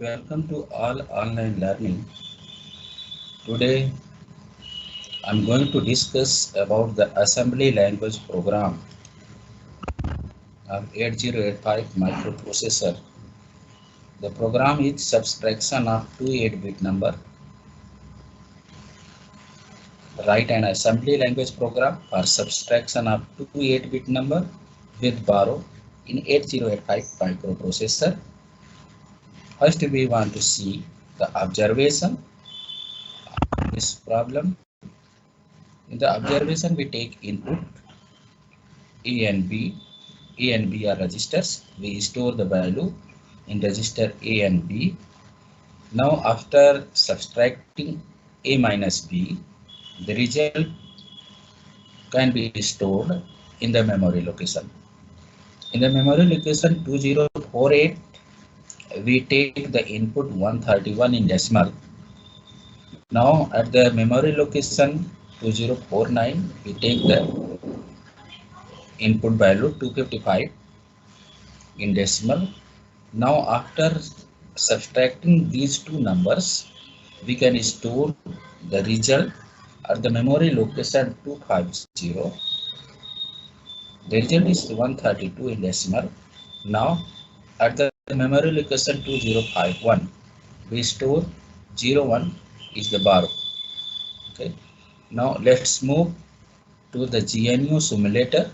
Welcome to all online learning. Today I'm going to discuss about the assembly language program of 8085 microprocessor. The program is subtraction of two 8-bit number. Write an assembly language program for subtraction of two 8-bit number with borrow in 8085 microprocessor. First we want to see the observation of this problem. In the observation we take input A and B. A and B are registers. We store the value in register A and B. Now after subtracting A minus B, the result can be stored in the memory location. In the memory location 2048, we take the input 131 in decimal. Now at the memory location 2049, we take the input value 255 in decimal. Now after subtracting these two numbers, we can store the result at the memory location 250. The result is 132 in decimal. Now at the memory location 2051, we store 01 is the borrow. Okay. Now let's move to the GNU simulator.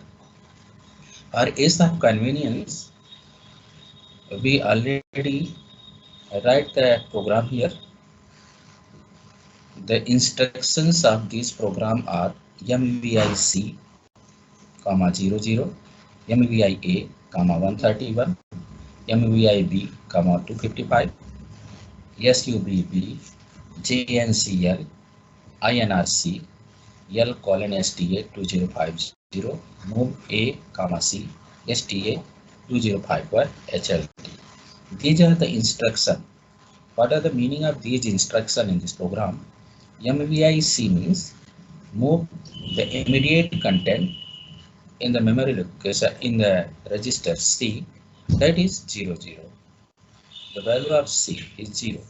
Or ease of convenience, we already write the program here. The instructions of this program are MVIC, 00, MVIA, 131, MVIB, 255, SUBB, JNCL, INRC, L colon STA 2050, move A, C, STA 2051, HLT. These are the instructions. What are the meaning of these instructions in this program? MVIC means move the immediate content in the memory location in the register C, that is 00. The value of C is 0.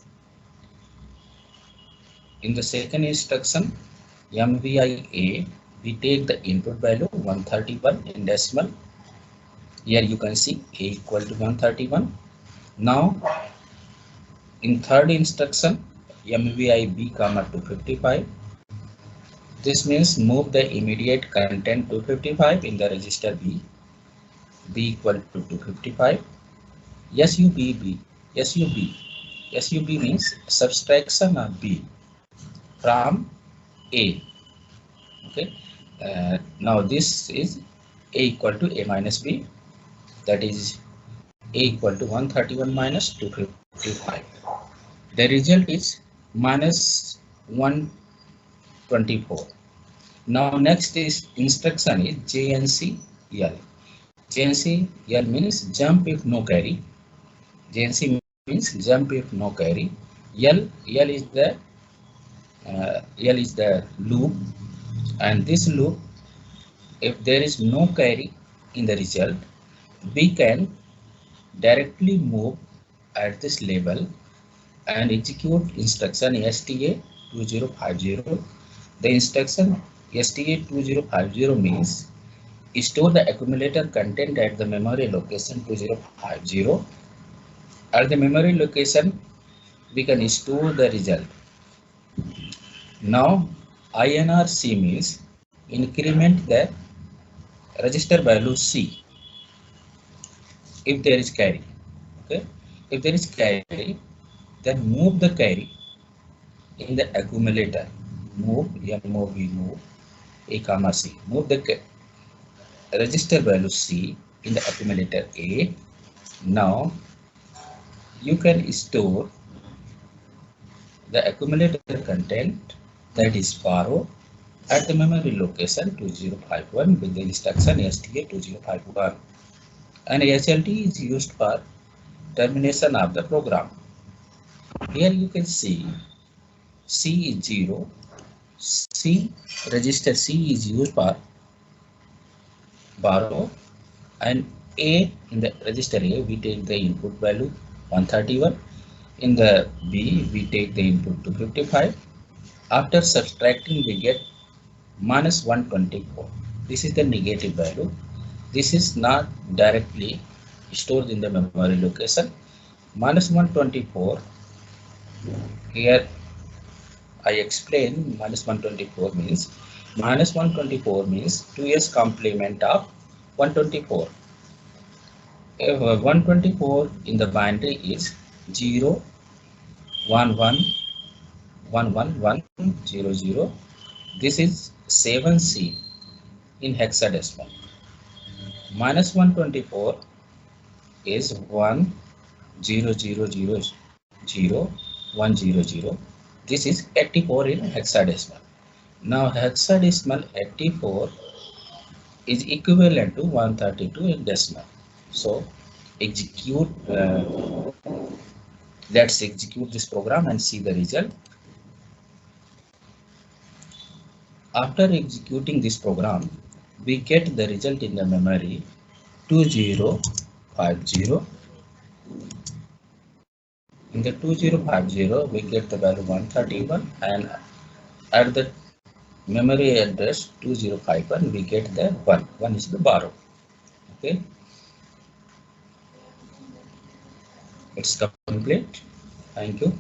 In the second instruction, MVIA, we take the input value 131 in decimal. Here you can see A equal to 131. Now in third instruction, MVIB, 255. This means move the immediate content 255 in the register B. B equal to 255. SUBB, SUB means subtraction of B from A. Okay. Now this is A equal to A minus B. That is A equal to 131 minus 255. The result is minus 124. Now next is instruction is JNCL. JNCL means jump if no carry. JNC means jump if no carry. L is the loop, and this loop, if there is no carry in the result, we can directly move at this level and execute instruction STA 2050. The instruction STA 2050 means store the accumulator content at the memory location 2050. At the memory location, we can store the result. Now INRC means increment the register value C if there is carry. Okay, if there is carry, then move the carry in the accumulator. Move A comma C. Move the register value C in the accumulator A. Now you can store the accumulator content, that is borrow, at the memory location 2051 with the instruction STA 2051. And HLT is used for termination of the program. Here you can see C is 0. C register C is used for borrow, and A in the register A we take the input value 131. In the B, we take the input to 55. After subtracting, we get minus 124. This is the negative value. This is not directly stored in the memory location. Minus 124. Here I explain minus 124 means 2s complement of 124. If 124 in the binary is 0 1 1 1 1 1 0 0. This is 7C in hexadecimal. Minus 124 is 1 0 0 0 0 1 0 0. This is 84 in hexadecimal. Now hexadecimal 84 is equivalent to 132 in decimal. So execute. Let's execute this program and see the result. After executing this program, we get the result in the memory 2050. In the 2050, we get the value 131, and at the memory address 2051, we get the 1. 1 is the borrow. Okay, it's complete. Thank you.